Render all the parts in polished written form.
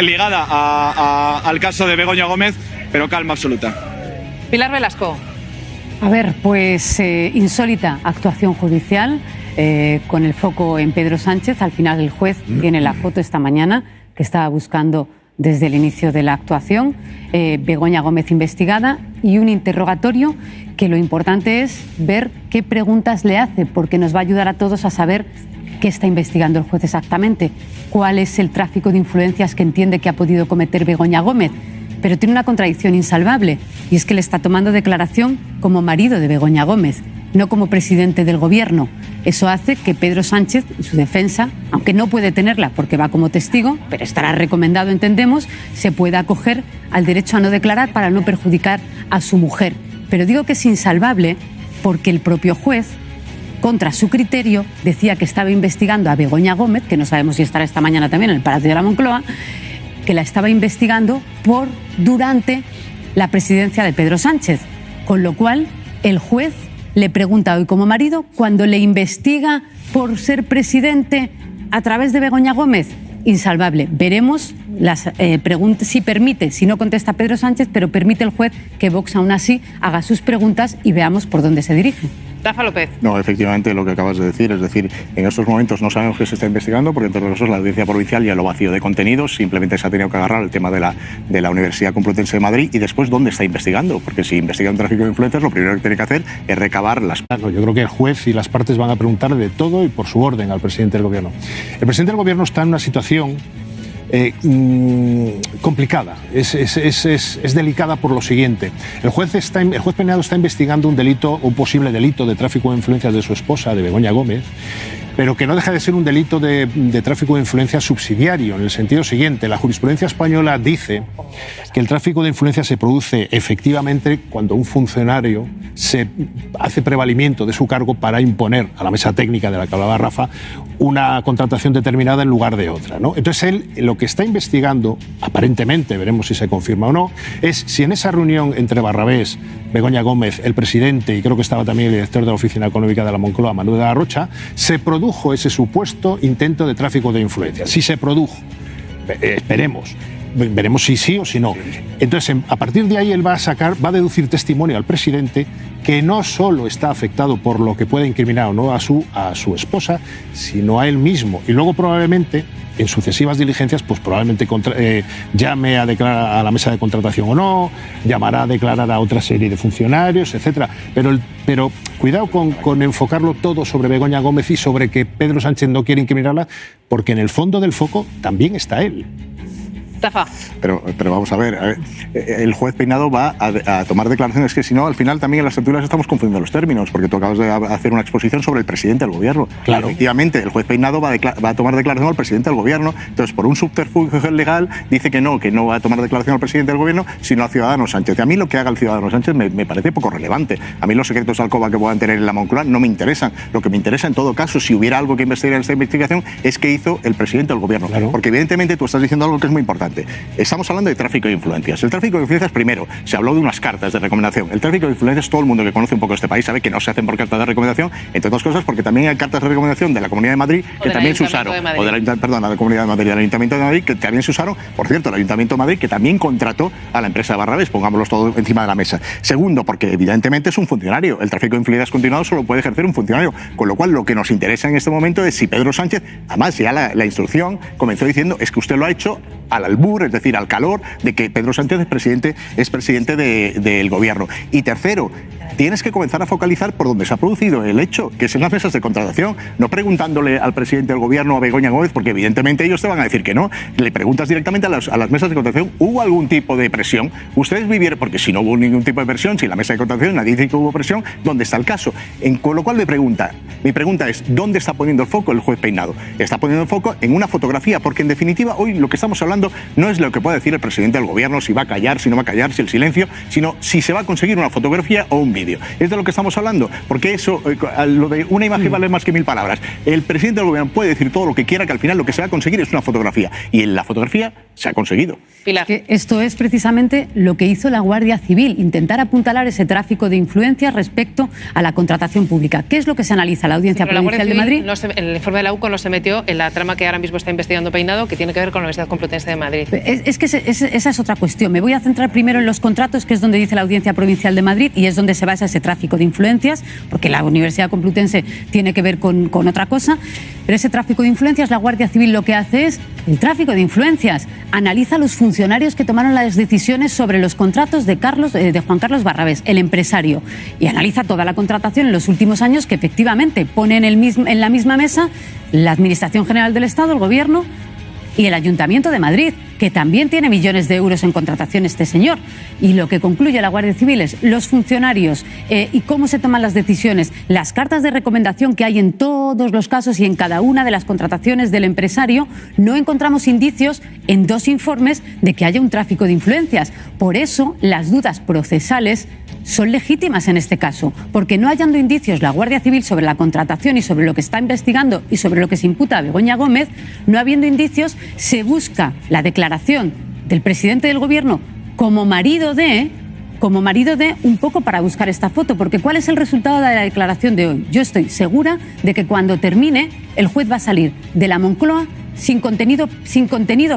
ligada al caso de Begoña Gómez, pero calma absoluta. Pilar Velasco. A ver, pues insólita actuación judicial con el foco en Pedro Sánchez. Al final el juez tiene la foto esta mañana que estaba buscando desde el inicio de la actuación. Begoña Gómez investigada y un interrogatorio que lo importante es ver qué preguntas le hace, porque nos va a ayudar a todos a saber qué está investigando el juez exactamente, cuál es el tráfico de influencias que entiende que ha podido cometer Begoña Gómez. Pero tiene una contradicción insalvable, y es que le está tomando declaración como marido de Begoña Gómez, no como presidente del gobierno. Eso hace que Pedro Sánchez y su defensa, aunque no puede tenerla porque va como testigo, pero estará recomendado, entendemos, se pueda acoger al derecho a no declarar para no perjudicar a su mujer. Pero digo que es insalvable porque el propio juez, contra su criterio, decía que estaba investigando a Begoña Gómez, que no sabemos si estará esta mañana también en el Palacio de la Moncloa, que la estaba investigando durante la presidencia de Pedro Sánchez. Con lo cual, el juez le pregunta hoy como marido, cuando le investiga por ser presidente a través de Begoña Gómez, insalvable. Veremos las preguntas, si permite, si no contesta Pedro Sánchez, pero permite el juez que Vox aún así haga sus preguntas y veamos por dónde se dirige. Rafa López. No, efectivamente lo que acabas de decir, es decir, en estos momentos no sabemos qué se está investigando porque entre nosotros la Audiencia Provincial ya lo vacío de contenidos, simplemente se ha tenido que agarrar el tema de la Universidad Complutense de Madrid y después dónde está investigando, porque si investiga un tráfico de influencias lo primero que tiene que hacer es recabar las... Yo creo que el juez y las partes van a preguntarle de todo y por su orden al presidente del gobierno. El presidente del gobierno está en una situación complicada, es delicada por lo siguiente. El juez Peinado está investigando un posible delito de tráfico de influencias de su esposa, de Begoña Gómez, pero que no deja de ser un delito de tráfico de influencias subsidiario, en el sentido siguiente: la jurisprudencia española dice que el tráfico de influencias se produce efectivamente cuando un funcionario se hace prevalimiento de su cargo para imponer a la mesa técnica de la que hablaba Rafa una contratación determinada en lugar de otra, ¿no? Entonces él lo que está investigando, aparentemente, veremos si se confirma o no, es si en esa reunión entre Barrabés, Begoña Gómez, el presidente, y creo que estaba también el director de la Oficina Económica de la Moncloa, Manuel de la Rocha, se produjo ese supuesto intento de tráfico de influencias. Si se produjo, esperemos. Veremos si sí o si no. Entonces, a partir de ahí él va a deducir testimonio al presidente que no solo está afectado por lo que puede incriminar o no a su esposa, sino a él mismo. Y luego probablemente, en sucesivas diligencias, pues probablemente llame a declarar a la mesa de contratación o no, llamará a declarar a otra serie de funcionarios, etcétera. Pero cuidado con enfocarlo todo sobre Begoña Gómez y sobre que Pedro Sánchez no quiere incriminarla, porque en el fondo del foco también está él. Rafa. Pero vamos a ver, el juez Peinado va a tomar declaraciones que si no, al final también en las tertulias estamos confundiendo los términos, porque tú acabas de hacer una exposición sobre el presidente del gobierno. Claro. Efectivamente, el juez Peinado va a tomar declaración al presidente del gobierno, entonces por un subterfugio legal dice que no va a tomar declaración al presidente del gobierno, sino al ciudadano Sánchez. Y a mí lo que haga el ciudadano Sánchez me parece poco relevante. A mí los secretos de alcoba que puedan tener en la Moncloa no me interesan. Lo que me interesa en todo caso, si hubiera algo que investigar en esta investigación, es qué hizo el presidente del gobierno. Claro. Porque evidentemente tú estás diciendo algo que es muy importante. Estamos hablando de tráfico de influencias. El tráfico de influencias, primero, se habló de unas cartas de recomendación. El tráfico de influencias, todo el mundo que conoce un poco este país sabe que no se hacen por cartas de recomendación, entre otras cosas porque también hay cartas de recomendación de la Comunidad de Madrid que también se usaron. O de la Comunidad de Madrid, del Ayuntamiento de Madrid, que también se usaron. Por cierto, el Ayuntamiento de Madrid, que también contrató a la empresa de Barrabés, pongámoslos todo encima de la mesa. Segundo, porque evidentemente es un funcionario. El tráfico de influencias continuado solo puede ejercer un funcionario. Con lo cual, lo que nos interesa en este momento es si Pedro Sánchez, además ya la instrucción comenzó diciendo, es que usted lo ha hecho al albur, es decir, al calor de que Pedro Sánchez es presidente del gobierno. Y tercero, tienes que comenzar a focalizar por donde se ha producido el hecho, que es en las mesas de contratación, no preguntándole al presidente del gobierno, a Begoña Gómez, porque evidentemente ellos te van a decir que no. Le preguntas directamente a las mesas de contratación, ¿hubo algún tipo de presión? Ustedes vivieron, porque si no hubo ningún tipo de presión, si en la mesa de contratación nadie dice que hubo presión, ¿dónde está el caso? Con lo cual mi pregunta es, ¿dónde está poniendo el foco el juez Peinado? Está poniendo el foco en una fotografía, porque en definitiva hoy lo que estamos hablando no es lo que puede decir el presidente del gobierno, si va a callar, si no va a callar, si el silencio, sino si se va a conseguir una fotografía o un vídeo. vídeo. Es de lo que estamos hablando, porque eso, lo de una imagen vale más que 1000 palabras. El presidente del gobierno puede decir todo lo que quiera, que al final lo que se va a conseguir es una fotografía. Y en la fotografía se ha conseguido. Pilar. Que esto es precisamente lo que hizo la Guardia Civil, intentar apuntalar ese tráfico de influencias respecto a la contratación pública. ¿Qué es lo que se analiza la Audiencia Provincial de Madrid? En el informe de la UCO no se metió en la trama que ahora mismo está investigando Peinado, que tiene que ver con la Universidad Complutense de Madrid. Es que esa es otra cuestión. Me voy a centrar primero en los contratos, que es donde dice la Audiencia Provincial de Madrid y es donde se basa ese tráfico de influencias, porque la Universidad Complutense tiene que ver con otra cosa. Pero ese tráfico de influencias, la Guardia Civil lo que hace es el tráfico de influencias. Analiza a los funcionarios que tomaron las decisiones sobre los contratos de Juan Carlos Barrabés, el empresario, y analiza toda la contratación en los últimos años, que efectivamente pone en la misma mesa la Administración General del Estado, el Gobierno y el Ayuntamiento de Madrid, que también tiene millones de euros en contratación este señor. Y lo que concluye la Guardia Civil es los funcionarios y cómo se toman las decisiones, las cartas de recomendación que hay en todos los casos y en cada una de las contrataciones del empresario. No encontramos indicios en 2 informes de que haya un tráfico de influencias. Por eso las dudas procesales son legítimas en este caso, porque no hallando indicios la Guardia Civil sobre la contratación y sobre lo que está investigando y sobre lo que se imputa a Begoña Gómez, no habiendo indicios, se busca la declaración del presidente del gobierno como marido de un poco para buscar esta foto, porque ¿cuál es el resultado de la declaración de hoy? Yo estoy segura de que cuando termine el juez va a salir de la Moncloa sin contenido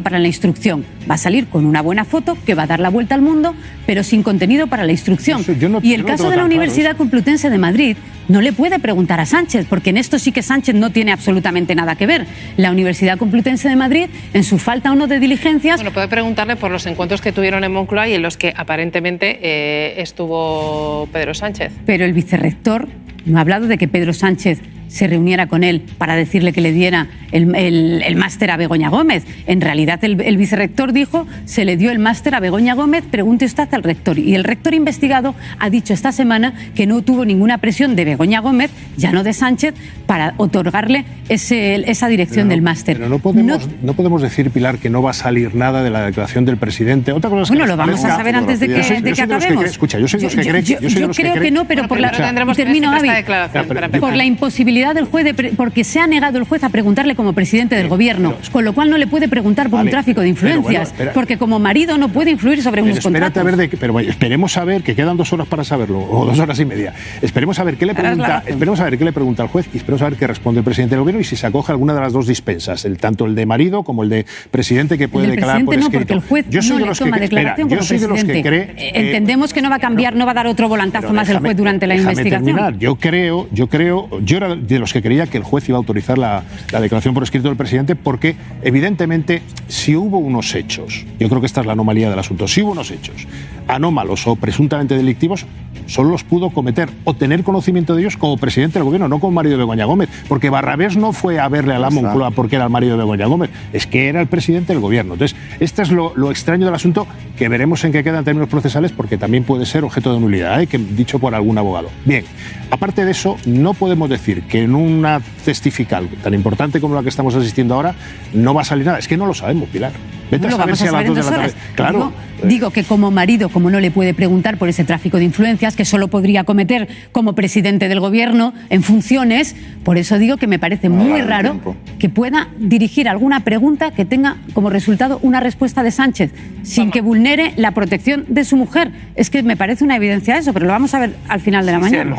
para la instrucción. Va a salir con una buena foto que va a dar la vuelta al mundo, pero sin contenido para la instrucción. Y el caso de la Universidad Complutense de Madrid no le puede preguntar a Sánchez, porque en esto sí que Sánchez no tiene absolutamente nada que ver. La Universidad Complutense de Madrid, en su falta o no de diligencias... Bueno, puede preguntarle por los encuentros que tuvieron en Moncloa y en los que aparentemente estuvo Pedro Sánchez. Pero el vicerrector no ha hablado de que Pedro Sánchez se reuniera con él para decirle que le diera el máster a Begoña Gómez. En realidad el vicerrector dijo, se le dio el máster a Begoña Gómez, pregunte usted al rector. Y el rector investigado ha dicho esta semana que no tuvo ninguna presión de Begoña Gómez, ya no de Sánchez, para otorgarle esa dirección del máster. Pero no podemos decir, Pilar, que no va a salir nada de la declaración del presidente. Otra cosa es que lo vamos a saber antes de que acabemos. Escucha, yo soy de los que cree... Yo creo que no, pero por la imposibilidad del juez, porque se ha negado el juez a preguntarle como presidente del gobierno, con lo cual no le puede preguntar por un tráfico de influencias, porque como marido no puede influir sobre unos contratos. Pero esperemos a ver, que quedan 2 horas para saberlo, o 2 horas y media. Esperemos a ver qué le pregunta al juez y esperemos a ver qué responde el presidente del gobierno y si se acoge alguna de las 2 dispensas, tanto el de marido como el de presidente, que puede declarar por escrito. Porque el juez no le toma declaración como presidente. Entendemos que no va a cambiar, no va a dar otro volantazo más el juez durante la investigación. Yo era de los que creía que el juez iba a autorizar la declaración por escrito del presidente, porque evidentemente si hubo unos hechos, yo creo que esta es la anomalía del asunto, si hubo unos hechos anómalos o presuntamente delictivos, solo los pudo cometer o tener conocimiento de ellos como presidente del gobierno, no como marido de Begoña Gómez, porque Barrabés no fue a verle a la Moncloa porque era el marido de Begoña Gómez, es que era el presidente del gobierno. Entonces, este es lo extraño del asunto, que veremos en qué queda en términos procesales, porque también puede ser objeto de nulidad, que dicho por algún abogado. Bien, aparte de eso, no podemos decir que en una testifical tan importante como la que estamos asistiendo ahora no va a salir nada. Es que no lo sabemos, Pilar. Vete a saber si a las 2 de la tarde. Claro. Digo que como marido, como no le puede preguntar por ese tráfico de influencias que solo podría cometer como presidente del gobierno en funciones, por eso digo que me parece muy raro que pueda dirigir alguna pregunta que tenga como resultado una respuesta de Sánchez sin que vulnere la protección de su mujer. Es que me parece una evidencia eso, pero lo vamos a ver al final de la mañana.